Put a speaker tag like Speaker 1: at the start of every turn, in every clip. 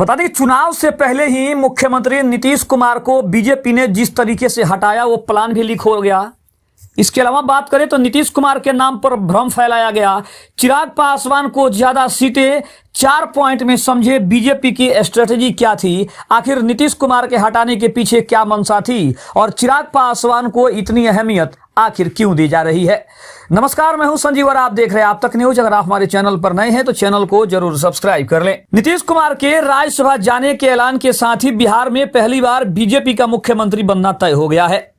Speaker 1: बता दें कि चुनाव से पहले ही मुख्यमंत्री नीतीश कुमार को बीजेपी ने जिस तरीके से हटाया वो प्लान भी लीक हो गया। इसके अलावा बात करें तो नीतीश कुमार के नाम पर भ्रम फैलाया गया। चिराग पासवान को ज्यादा सीटें 4 पॉइंट में समझे बीजेपी की स्ट्रेटेजी क्या थी, आखिर नीतीश कुमार के हटाने के पीछे क्या मंशा थी और चिराग पासवान को इतनी अहमियत आखिर क्यों दी जा रही है। नमस्कार, मैं हूं संजीव और आप देख रहे हैं आप तक न्यूज। अगर आप हमारे चैनल पर नए हैं तो चैनल को जरूर सब्सक्राइब कर लें। नीतीश कुमार के राज्यसभा जाने के ऐलान के साथ ही बिहार में पहली बार बीजेपी का मुख्यमंत्री बनना तय हो गया है।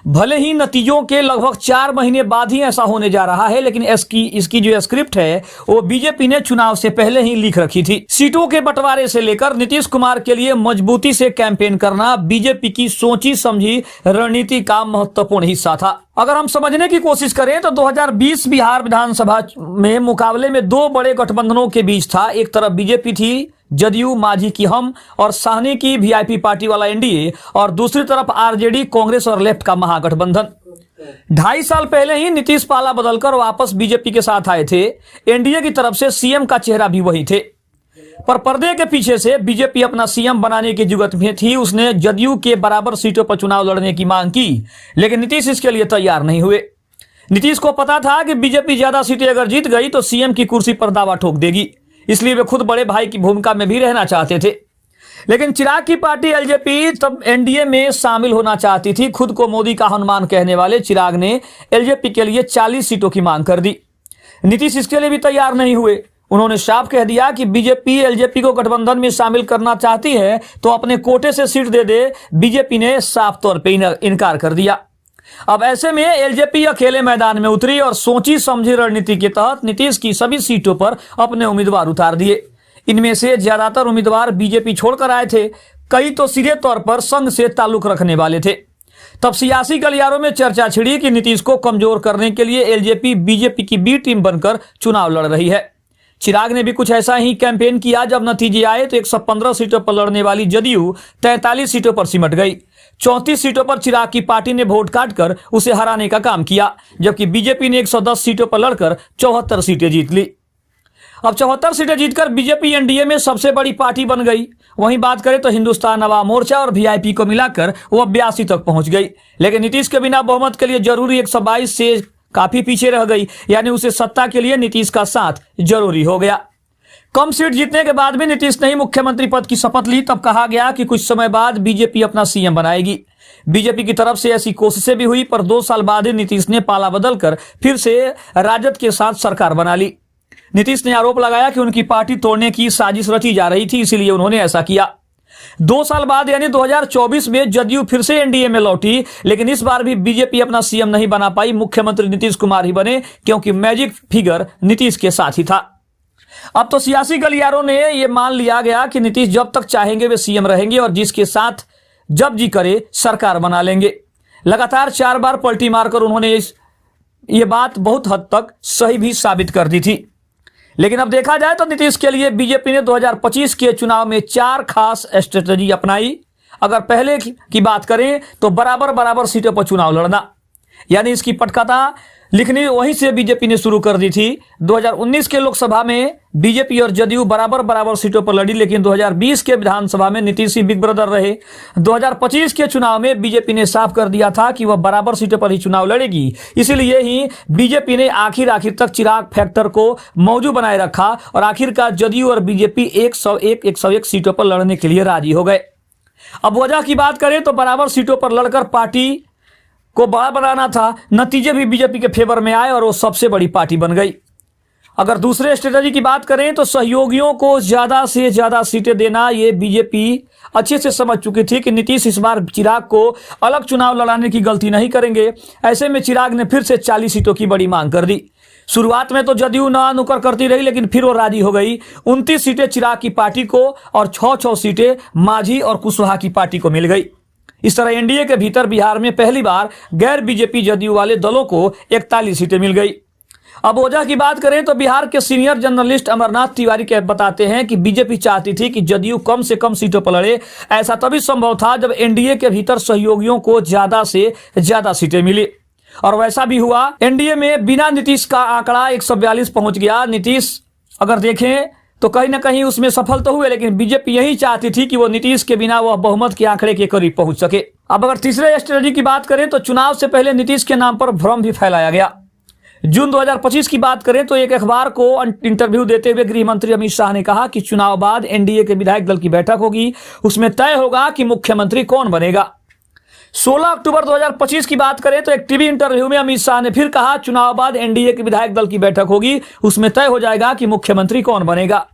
Speaker 1: भले ही नतीजों के लगभग 4 महीने बाद ही ऐसा होने जा रहा है, लेकिन इसकी जो स्क्रिप्ट है वो बीजेपी ने चुनाव से पहले ही लिख रखी थी। सीटों के बंटवारे से लेकर नीतीश कुमार के लिए मजबूती से कैंपेन करना बीजेपी की सोची समझी रणनीति का महत्वपूर्ण हिस्सा था। अगर हम समझने की कोशिश करें तो 2020 बिहार विधानसभा में मुकाबले में 2 बड़े गठबंधनों के बीच था। एक तरफ बीजेपी थी, जदयू, मांझी की हम और साहनी की वीआईपी पार्टी वाला एनडीए, और दूसरी तरफ आरजेडी, कांग्रेस और लेफ्ट का महागठबंधन। 2.5 साल पहले ही नीतीश पाला बदलकर वापस बीजेपी के साथ आए थे। एनडीए की तरफ से सीएम का चेहरा भी वही थे, पर पर्दे के पीछे से बीजेपी अपना सीएम बनाने की जुगत में थी। उसने जदयू के बराबर सीटों पर चुनाव लड़ने की मांग की, लेकिन नीतीश इसके लिए तैयार नहीं हुए। नीतीश को पता था कि बीजेपी ज्यादा सीटें अगर जीत गई तो सीएम की कुर्सी पर दावा ठोक देगी, इसलिए वे खुद बड़े भाई की भूमिका में भी रहना चाहते थे। लेकिन चिराग की पार्टी एलजेपी तब एनडीए में शामिल होना चाहती थी। खुद को मोदी का हनुमान कहने वाले चिराग ने एलजेपी के लिए 40 सीटों की मांग कर दी। नीतीश इसके लिए भी तैयार नहीं हुए। उन्होंने साफ कह दिया कि बीजेपी एलजेपी को गठबंधन में शामिल करना चाहती है तो अपने कोटे से सीट दे दे। बीजेपी ने साफ तौर पर इनकार कर दिया। अब ऐसे में एलजेपी अकेले मैदान में उतरी और सोची समझी रणनीति के तहत नीतीश की सभी सीटों पर अपने उम्मीदवार उतार दिए। इनमें से ज्यादातर उम्मीदवार बीजेपी छोड़कर आए थे, कई तो सीधे तौर पर संघ से ताल्लुक रखने वाले थे। तब सियासी गलियारों में चर्चा छिड़ी कि नीतीश को कमजोर करने के लिए एलजेपी बीजेपी की बी टीम बनकर चुनाव लड़ रही है। चिराग ने भी कुछ ऐसा ही कैंपेन किया। जब नतीजे आए तो 115 सीटों पर लड़ने वाली जदयू 43 सीटों पर सिमट गई। 34 सीटों पर चिराग की पार्टी ने वोट काटकर उसे हराने का काम किया, जबकि बीजेपी ने 110 सीटों पर लड़कर 74 सीटें जीत ली। अब 74 सीटें जीतकर बीजेपी एनडीए में सबसे बड़ी पार्टी बन गई। वहीं बात करें तो हिंदुस्तान अवाम मोर्चा और वीआईपी को मिलाकर वो 82 तक पहुंच गई। लेकिन नीतीश के बिना बहुमत के लिए जरूरी 122 से काफी पीछे रह गई, यानी उसे सत्ता के लिए नीतीश का साथ जरूरी हो गया। कम सीट जीतने के बाद भी नीतीश ने मुख्यमंत्री पद की शपथ ली। तब कहा गया कि कुछ समय बाद बीजेपी अपना सीएम बनाएगी। बीजेपी की तरफ से ऐसी कोशिशें भी हुई, पर 2 साल बाद ही नीतीश ने पाला बदलकर फिर से राजद के साथ सरकार बना ली। नीतीश ने आरोप लगाया कि उनकी पार्टी तोड़ने की साजिश रची जा रही थी, इसीलिए उन्होंने ऐसा किया। 2 साल बाद यानी 2024 में जदयू फिर से एनडीए में लौटी, लेकिन इस बार भी बीजेपी अपना सीएम नहीं बना पाई। मुख्यमंत्री नीतीश कुमार ही बने, क्योंकि मैजिक फिगर नीतीश के साथ ही था। अब तो सियासी गलियारों ने यह मान लिया गया कि नीतीश जब तक चाहेंगे वे सीएम रहेंगे और जिसके साथ जब जी करे सरकार बना लेंगे। लगातार 4 बार पलटी मारकर उन्होंने ये बात बहुत हद तक सही भी साबित कर दी थी। लेकिन अब देखा जाए तो नीतीश के लिए बीजेपी ने 2025 के चुनाव में 4 खास स्ट्रेटजी अपनाई। अगर पहले की बात करें तो बराबर सीटों पर चुनाव लड़ना, यानी इसकी पटकथा लिखनी वहीं से बीजेपी ने शुरू कर दी थी। 2019 के लोकसभा में बीजेपी और जदयू बराबर सीटों पर लड़ी, लेकिन 2020 के विधानसभा में नीतीश ही बिग ब्रदर रहे। 2025 के चुनाव में बीजेपी ने साफ कर दिया था कि वह बराबर सीटों पर ही चुनाव लड़ेगी। इसीलिए ही बीजेपी ने आखिर तक चिराग फैक्टर को मौजूद बनाए रखा और आखिरकार जदयू और बीजेपी 101 सीटों पर लड़ने के लिए राजी हो गए। अब वजह की बात करें तो बराबर सीटों पर लड़कर पार्टी को बड़ा बनाना था। नतीजे भी बीजेपी के फेवर में आए और वो सबसे बड़ी पार्टी बन गई। अगर दूसरे स्ट्रेटजी की बात करें तो सहयोगियों को ज्यादा से ज्यादा सीटें देना, ये बीजेपी अच्छे से समझ चुकी थी कि नीतीश इस बार चिराग को अलग चुनाव लड़ाने की गलती नहीं करेंगे। ऐसे में चिराग ने फिर से 40 सीटों की बड़ी मांग कर दी। शुरुआत में तो जदयू ना नुकर करती रही, लेकिन फिर वो राजी हो गई। 29 सीटें चिराग की पार्टी को और 6 सीटें मांझी और कुशवाहा की पार्टी को मिल गई। इस तरह एनडीए के भीतर बिहार में पहली बार गैर बीजेपी जदयू वाले दलों को 41 सीटें मिल गई। अब वजह की बात करें तो बिहार के सीनियर जर्नलिस्ट अमरनाथ तिवारी के बताते हैं कि बीजेपी चाहती थी कि जदयू कम से कम सीटों पर लड़े। ऐसा तभी संभव था जब एनडीए के भीतर सहयोगियों को ज्यादा से ज्यादा सीटें मिली, और वैसा भी हुआ। एनडीए में बिना नीतीश का आंकड़ा 142 पहुंच गया। नीतीश अगर देखें तो कहीं ना कहीं उसमें सफल तो हुए, लेकिन बीजेपी यही चाहती थी कि वो नीतीश के बिना वह बहुमत के आंकड़े के करीब पहुंच सके। अब अगर तीसरे स्ट्रेटजी की बात करें तो चुनाव से पहले नीतीश के नाम पर भ्रम भी फैलाया गया। जून 2025 की बात करें तो एक अखबार को इंटरव्यू देते हुए गृह मंत्री अमित शाह ने कहा कि चुनाव बाद एनडीए के विधायक दल की बैठक होगी, उसमें तय होगा कि मुख्यमंत्री कौन बनेगा। 16 अक्टूबर 2025 की बात करें तो एक टीवी इंटरव्यू में अमित शाह ने फिर कहा चुनाव बाद एनडीए के विधायक दल की बैठक होगी, उसमें तय हो जाएगा कि मुख्यमंत्री कौन बनेगा।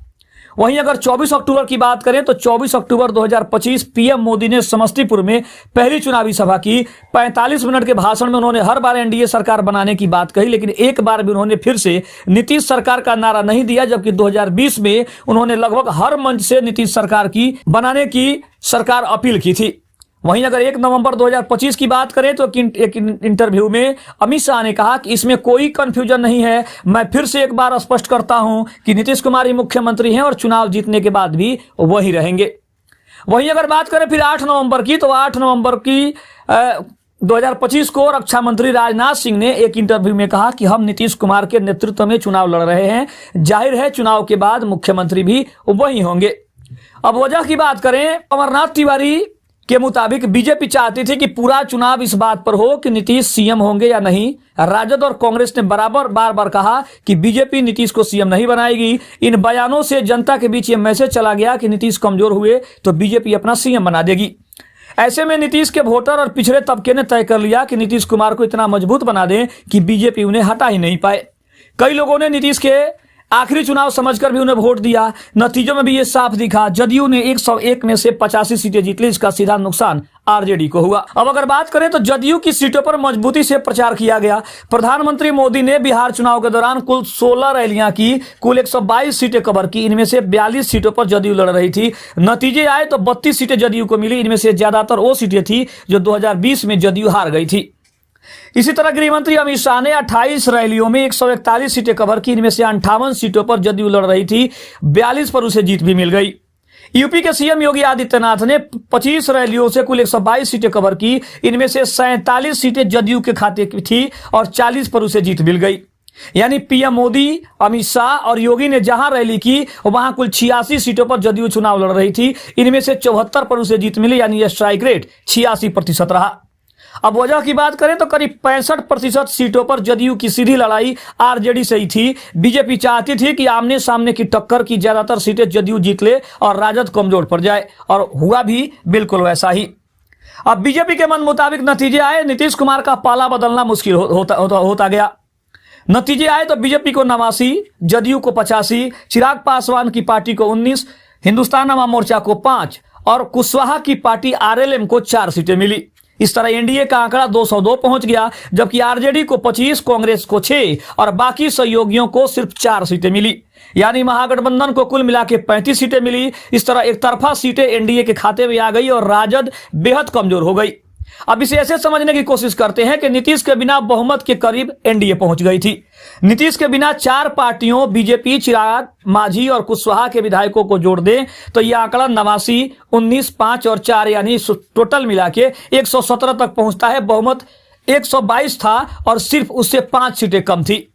Speaker 1: वहीं अगर 24 अक्टूबर की बात करें तो 24 अक्टूबर 2025 पीएम मोदी ने समस्तीपुर में पहली चुनावी सभा की। 45 मिनट के भाषण में उन्होंने हर बार एनडीए सरकार बनाने की बात कही, लेकिन एक बार भी उन्होंने फिर से नीतीश सरकार का नारा नहीं दिया, जबकि 2020 में उन्होंने लगभग हर मंच से नीतीश सरकार की बनाने की सरकार अपील की थी। वहीं अगर 1 नवंबर 2025 की बात करें तो एक इंटरव्यू में अमित शाह ने कहा कि इसमें कोई कंफ्यूजन नहीं है, मैं फिर से एक बार स्पष्ट करता हूं कि नीतीश कुमार ही मुख्यमंत्री हैं और चुनाव जीतने के बाद भी वही रहेंगे। वहीं अगर बात करें फिर 8 नवंबर की तो 8 नवंबर की 2025 को रक्षा मंत्री राजनाथ सिंह ने एक इंटरव्यू में कहा कि हम नीतीश कुमार के नेतृत्व में चुनाव लड़ रहे हैं, जाहिर है चुनाव के बाद मुख्यमंत्री भी वही होंगे। अब वजह की बात करें, अमरनाथ तिवारी के मुताबिक बीजेपी चाहती थी कि पूरा चुनाव इस बात पर हो कि नीतीश सीएम होंगे या नहीं। राजद और कांग्रेस ने बराबर बार बार कहा कि बीजेपी नीतीश को सीएम नहीं बनाएगी। इन बयानों से जनता के बीच ये मैसेज चला गया कि नीतीश कमजोर हुए तो बीजेपी अपना सीएम बना देगी। ऐसे में नीतीश के वोटर और पिछड़े तबके ने तय कर लिया कि नीतीश कुमार को इतना मजबूत बना दें कि बीजेपी उन्हें हटा ही नहीं पाए। कई लोगों ने नीतीश के आखिरी चुनाव समझकर भी उन्हें वोट दिया। नतीजों में भी ये साफ दिखा, जदयू ने 101 में से 85 सीटें जीत ली, इसका सीधा नुकसान आरजेडी को हुआ। अब अगर बात करें तो जदयू की सीटों पर मजबूती से प्रचार किया गया। प्रधानमंत्री मोदी ने बिहार चुनाव के दौरान कुल 16 रैलियां की, कुल 122 सीटें कवर की। इनमें से 42 सीटों पर जदयू लड़ रही थी। नतीजे आए तो 32 सीटें जदयू को मिली। इनमें से ज्यादातर वो सीटें थी जो 2020 में जदयू हार गई थी। इसी तरह गृह मंत्री अमित शाह ने 28 रैलियों में 141 सीटें कवर की। इनमें से 58 सीटों पर जदयू लड़ रही थी, 42 पर उसे जीत भी मिल गई। यूपी के सीएम योगी आदित्यनाथ ने 25 रैलियों से कुल 122 सीटें कवर की। इनमें से 47 सीटें जदयू के खाते की थी और 40 पर उसे जीत मिल गई। यानी पीएम मोदी, अमित शाह और योगी ने जहां रैली की वहां कुल 86 सीटों पर जदयू चुनाव लड़ रही थी। इनमें से 74 पर उसे जीत मिली, यानी यह स्ट्राइक रेट 86% रहा। अब वजह की बात करें तो करीब 65% सीटों पर जदयू की सीधी लड़ाई आरजेडी से ही थी। बीजेपी चाहती थी कि आमने सामने की टक्कर की ज्यादातर सीटें जदयू जीत ले और राजद कमजोर पड़ जाए, और हुआ भी बिल्कुल वैसा ही। अब बीजेपी के मन मुताबिक नतीजे आए, नीतीश कुमार का पाला बदलना मुश्किल होता गया। नतीजे आए तो बीजेपी को 89, जदयू को 85, चिराग पासवान की पार्टी को 19, हिंदुस्तान अवाम मोर्चा को 5 और कुशवाहा की पार्टी आरएलएम को 4 सीटें मिली। इस तरह एनडीए का आंकड़ा 202 पहुंच गया, जबकि आरजेडी को 25, कांग्रेस को 6 और बाकी सहयोगियों को सिर्फ 4 सीटें मिली। यानी महागठबंधन को कुल मिला के 35 सीटें मिली। इस तरह एक तरफा सीटें एनडीए के खाते में आ गई और राजद बेहद कमजोर हो गई। अब इसे ऐसे समझने की कोशिश करते हैं कि नीतीश के बिना बहुमत के करीब एनडीए पहुंच गई थी। नीतीश के बिना 4 पार्टियों बीजेपी, चिराग, मांझी और कुशवाहा के विधायकों को जोड़ दें तो यह आंकड़ा 89, 19, 5 और 4 यानी टोटल मिला के 117 तक पहुंचता है। बहुमत 122 था और सिर्फ उससे 5 सीटें कम थी।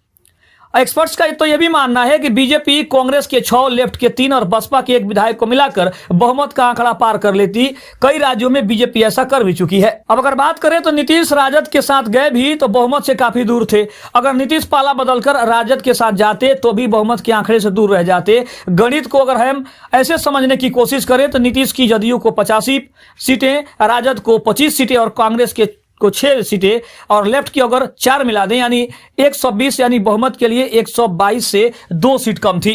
Speaker 1: एक्सपर्ट्स का तो यह भी मानना है कि बीजेपी कांग्रेस के 6, लेफ्ट के 3 और बसपा के 1 विधायक को मिलाकर बहुमत का आंकड़ा पार कर लेती। कई राज्यों में बीजेपी ऐसा कर भी चुकी है। अब अगर बात करें तो नीतीश राजद के साथ गए भी तो बहुमत से काफी दूर थे। अगर नीतीश पाला बदलकर राजद के साथ जाते तो भी बहुमत के आंकड़े से दूर रह जाते। गणित को अगर हम ऐसे समझने की कोशिश करें तो नीतीश की जदयू को 85 सीटें, राजद को 25 सीटें और कांग्रेस के को 6 सीटें और लेफ्ट की अगर 4 मिला दें यानी 120, यानी बहुमत के लिए 122 से 2 सीट कम थी।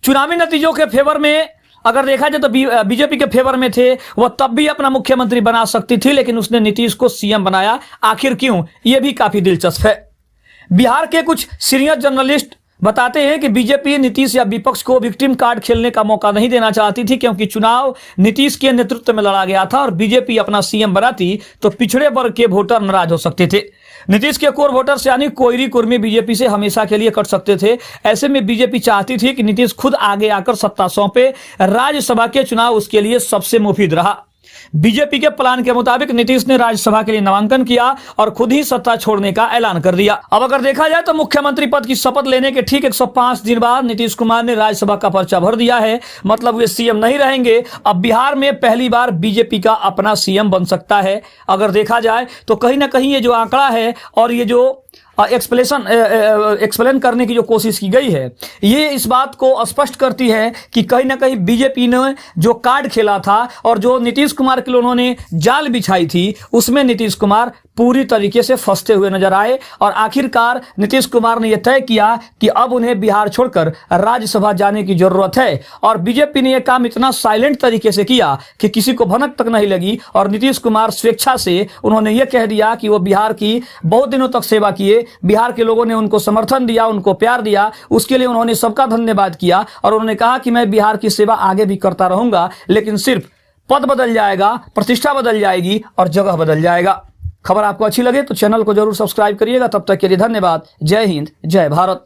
Speaker 1: चुनावी नतीजों के फेवर में अगर देखा जाए तो बीजेपी के फेवर में थे, वह तब भी अपना मुख्यमंत्री बना सकती थी, लेकिन उसने नीतीश को सीएम बनाया। आखिर क्यों, यह भी काफी दिलचस्प है। बिहार के कुछ सीनियर जर्नलिस्ट बताते हैं कि बीजेपी नीतीश या विपक्ष को विक्टिम कार्ड खेलने का मौका नहीं देना चाहती थी, क्योंकि चुनाव नीतीश के नेतृत्व में लड़ा गया था और बीजेपी अपना सीएम बनाती तो पिछड़े वर्ग के वोटर नाराज हो सकते थे। नीतीश के कोर वोटर्स यानी कोयरी कुर्मी बीजेपी से हमेशा के लिए कट सकते थे। ऐसे में बीजेपी चाहती थी कि नीतीश खुद आगे आकर सत्ता सौंपे। राज्यसभा के चुनाव उसके लिए सबसे मुफीद रहा। बीजेपी के प्लान के मुताबिक नीतीश ने राज्यसभा के लिए नामांकन किया और खुद ही सत्ता छोड़ने का ऐलान कर दिया। अब अगर देखा जाए तो मुख्यमंत्री पद की शपथ लेने के ठीक 105 दिन बाद नीतीश कुमार ने राज्यसभा का पर्चा भर दिया है। मतलब वे सीएम नहीं रहेंगे। अब बिहार में पहली बार बीजेपी का अपना सीएम बन सकता है। अगर देखा जाए तो कहीं ना कहीं ये जो आंकड़ा है और ये जो एक्सप्लेन करने की जो कोशिश की गई है, ये इस बात को स्पष्ट करती है कि कहीं ना कहीं बीजेपी ने जो कार्ड खेला था और जो नीतीश कुमार के लिए उन्होंने जाल बिछाई थी, उसमें नीतीश कुमार पूरी तरीके से फंसते हुए नजर आए। और आखिरकार नीतीश कुमार ने यह तय किया कि अब उन्हें बिहार छोड़कर राज्यसभा जाने की जरूरत है। और बीजेपी ने यह काम इतना साइलेंट तरीके से किया कि किसी को भनक तक नहीं लगी। और नीतीश कुमार स्वेच्छा से उन्होंने यह कह दिया कि वो बिहार की बहुत दिनों तक सेवा किए, बिहार के लोगों ने उनको समर्थन दिया, उनको प्यार दिया, उसके लिए उन्होंने सबका धन्यवाद किया। और उन्होंने कहा कि मैं बिहार की सेवा आगे भी करता रहूंगा, लेकिन सिर्फ पद बदल जाएगा, प्रतिष्ठा बदल जाएगी और जगह बदल जाएगा। खबर आपको अच्छी लगे तो चैनल को जरूर सब्सक्राइब करिएगा। तब तक के लिए धन्यवाद। जय हिंद, जय भारत।